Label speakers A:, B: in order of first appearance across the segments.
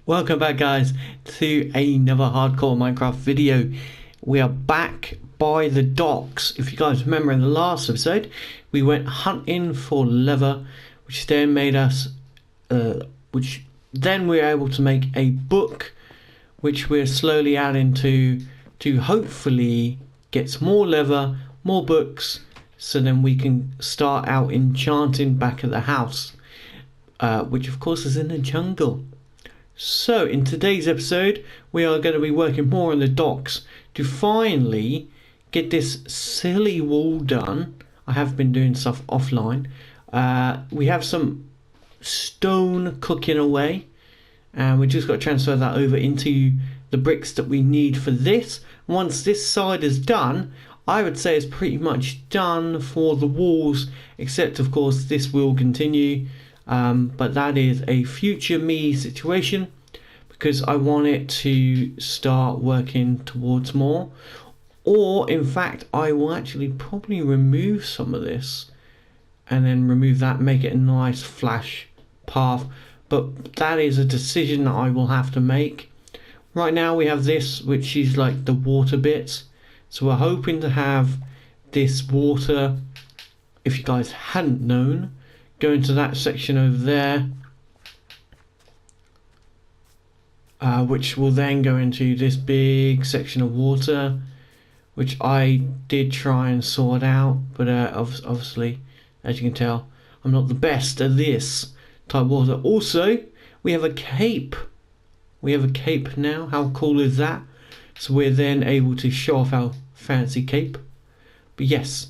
A: Welcome back, guys, to another hardcore Minecraft video. We are back by the docks. If you guys remember, in the last episode we went hunting for leather, which then made us which then we were able to make a book, which we're slowly adding to hopefully get some more leather, more books, so then we can start out enchanting back at the house, which of course is in the jungle. So in today's episode we are going to be working more on the docks to finally get this silly wall done. I have been doing stuff offline. We have some stone cooking away, and we just got to transfer that over into the bricks that we need for this. Once this side is done, I would say it's pretty much done for the walls, except of course this will continue. But that is a future me situation, because I want it to start working towards more. Or in fact, I will actually probably remove some of this and then remove that, make it a nice flash path. But that is a decision that I will have to make. Right now we have this, which is like the water bits. So we're hoping to have this water, if you guys hadn't known, go into that section over there, which will then go into this big section of water, which I did try and sort out, but obviously, as you can tell, I'm not the best at this type of water. Also, we have a cape. We have a cape now. How cool is that? So we're then able to show off our fancy cape. But yes,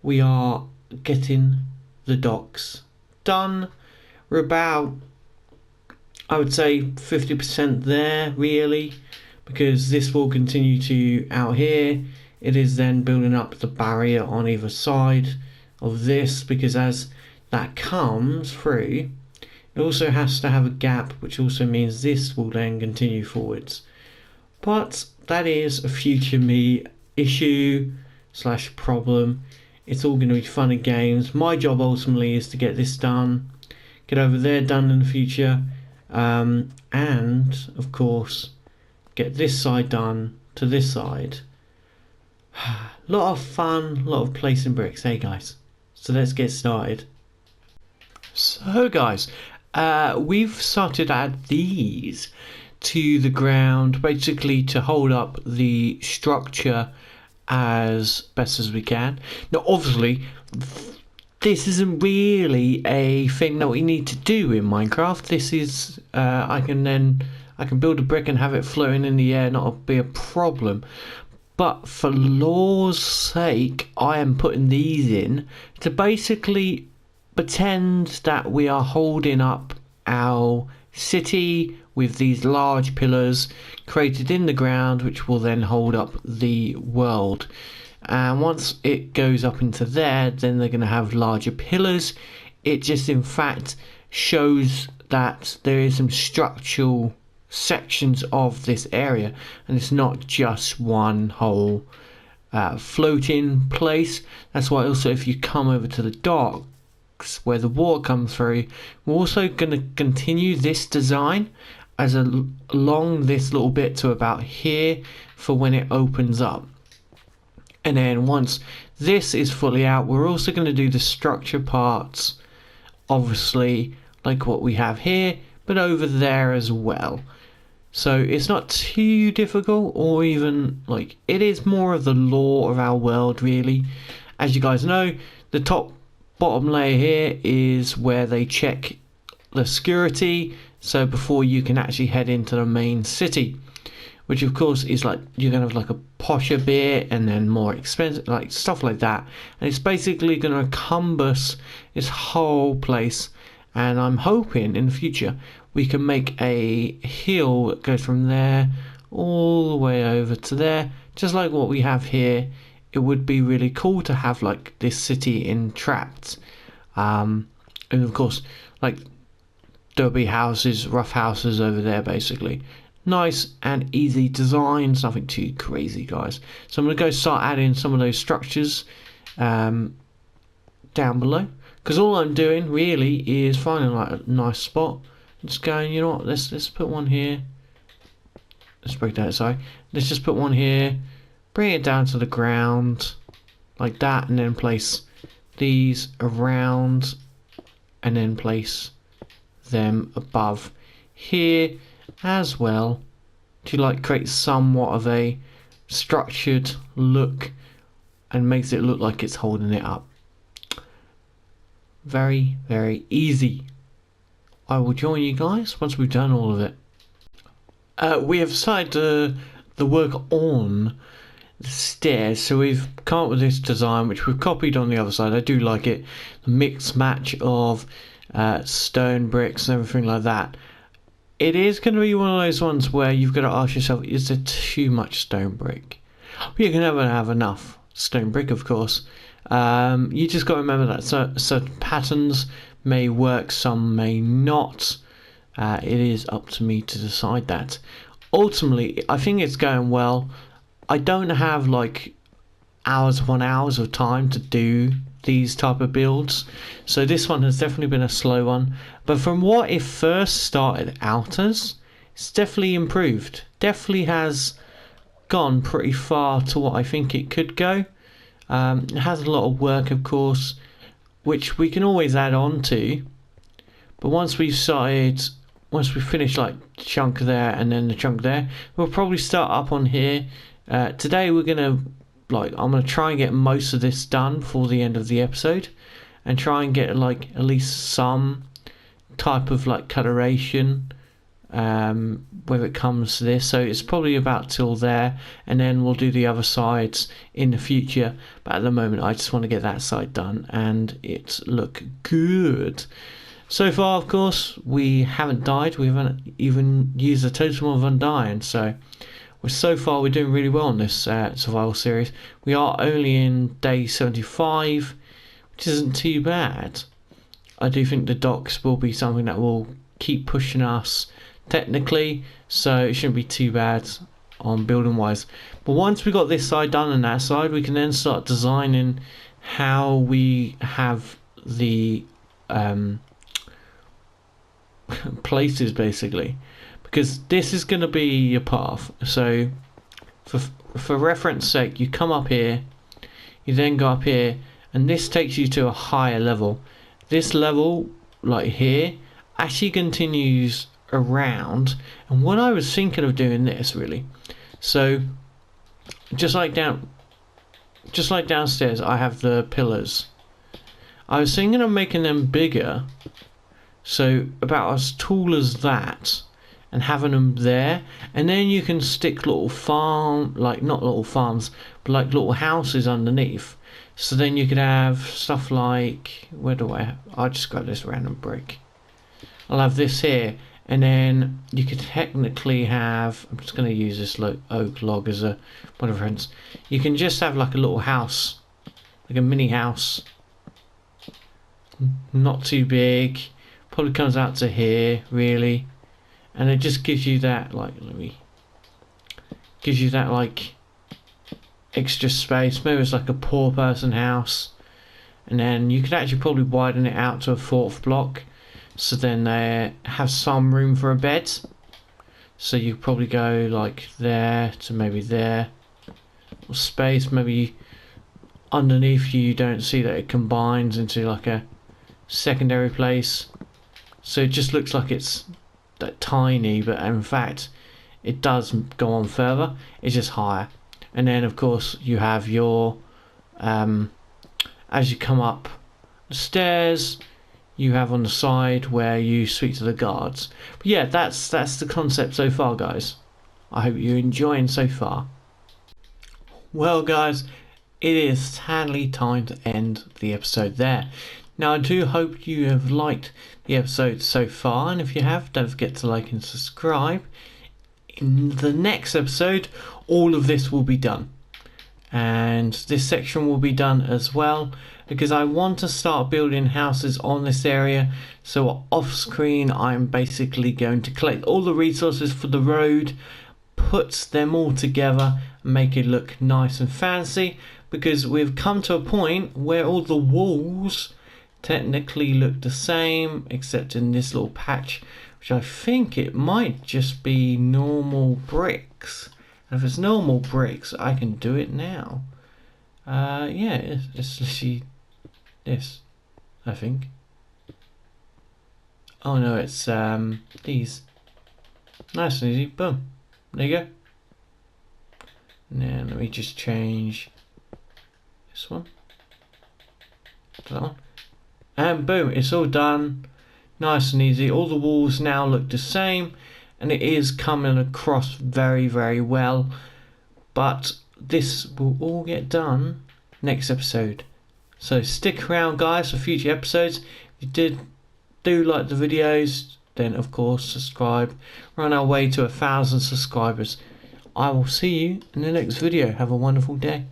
A: we are getting the docks done. We're about, I would say, 50% there really, because this will continue to out here. It is then building up the barrier on either side of this, because as that comes through, it also has to have a gap, which also means this will then continue forwards. But that is a future me issue slash problem. It's all going to be fun and games. My job ultimately is to get this done, get over there done in the future, and of course get this side done to this side. A lot of fun, a lot of placing bricks, hey guys. So let's get started. So guys, we've started to add these to the ground, basically to hold up the structure as best as we can. Now obviously this isn't really a thing that we need to do in Minecraft. This is I can build a brick and have it floating in the air, not be a problem. But for law's sake, I am putting these in to basically pretend that we are holding up our city with these large pillars created in the ground, which will then hold up the world. And once it goes up into there, then they're going to have larger pillars. It just in fact shows that there is some structural sections of this area, and it's not just one whole floating place. That's why also, if you come over to the docks where the water comes through, we're also going to continue this design as along this little bit to about here for when it opens up. And then once this is fully out, we're also going to do the structure parts, obviously like what we have here, but over there as well. So it's not too difficult, or even like, it is more of the lore of our world really. As you guys know, the bottom layer here is where they check the security, so before you can actually head into the main city, which of course is like, you're gonna have like a posher bit and then more expensive, like stuff like that, and it's basically gonna encompass this whole place. And I'm hoping in the future we can make a hill that goes from there all the way over to there, just like what we have here. It would be really cool to have like this city entrapped, and of course like there'll be houses, rough houses over there, basically. Nice and easy designs, nothing too crazy, guys. So I'm going to go start adding some of those structures down below, because all I'm doing really is finding like a nice spot Let's go, you know what, let's put one here. Let's break that, sorry. Let's just put one here, bring it down to the ground, like that, and then place these around, and then place them above here as well, to like create somewhat of a structured look, and makes it look like it's holding it up. Very, very easy. I will join you guys once we've done all of it. We have started the work on the stairs, so we've come up with this design which we've copied on the other side. I do like it, the mixed match of stone bricks and everything like that. It is going to be one of those ones where you've got to ask yourself, is there too much stone brick? You can never have enough stone brick, of course. You just got to remember that certain patterns may work, some may not. It is up to me to decide that. Ultimately, I think it's going well. I don't have like hours upon hours of time to do these type of builds, so this one has definitely been a slow one, but from what it first started out as, it's definitely improved. Definitely has gone pretty far to what I think it could go. It has a lot of work, of course, which we can always add on to, but once we finish like chunk there and then the chunk there, we'll probably start up on here. Today I'm gonna try and get most of this done before the end of the episode, and try and get like at least some type of like coloration when it comes to this. So it's probably about till there, and then we'll do the other sides in the future, but at the moment I just want to get that side done and it look good. So far, of course, we haven't died. We haven't even used a totem of undying, so we're doing really well on this survival series. We are only in day 75, which isn't too bad. I do think the docks will be something that will keep pushing us technically, so it shouldn't be too bad on building wise. But once we got this side done and that side, we can then start designing how we have the places, basically, because this is going to be your path. So for reference sake, you come up here, you then go up here, and this takes you to a higher level. This level, like here, actually continues around, and what I was thinking of doing this really, so just like downstairs I have the pillars. I was thinking of making them bigger, so about as tall as that, and having them there, and then you can stick little not little farms, but like little houses underneath. So then you could have stuff like, I'll just grab this random brick. I'll have this here, and then you could technically have, I'm just going to use this oak log as a point of reference. You can just have like a little house, like a mini house, not too big, probably comes out to here really, and it just gives you that extra space. Maybe it's like a poor person house, and then you could actually probably widen it out to a fourth block, so then they have some room for a bed. So you probably go like there to maybe there, or space maybe underneath you don't see that it combines into like a secondary place, so it just looks like it's that tiny, but in fact it does go on further, it's just higher. And then of course you have your as you come up the stairs, you have on the side where you speak to the guards. But yeah, that's the concept so far, guys. I hope you're enjoying so far. Well guys, it is sadly time to end the episode there. Now I do hope you have liked the episode so far, and if you have, don't forget to like and subscribe. In the next episode, all of this will be done, and this section will be done as well, because I want to start building houses on this area. So off screen I'm basically going to collect all the resources for the road, put them all together and make it look nice and fancy, because we've come to a point where all the walls technically look the same except in this little patch which I think it might just be normal bricks. And if it's normal bricks, I can do it now. Yeah, it's literally this, I think. Oh no, it's these. Nice and easy. Boom. There you go. Now let me just change this one. That one. And boom, it's all done. Nice and easy. All the walls now look the same, and it is coming across very, very well. But this will all get done next episode. So stick around, guys, for future episodes. If you do like the videos, then of course subscribe. We're on our way to 1,000 subscribers. I will see you in the next video. Have a wonderful day.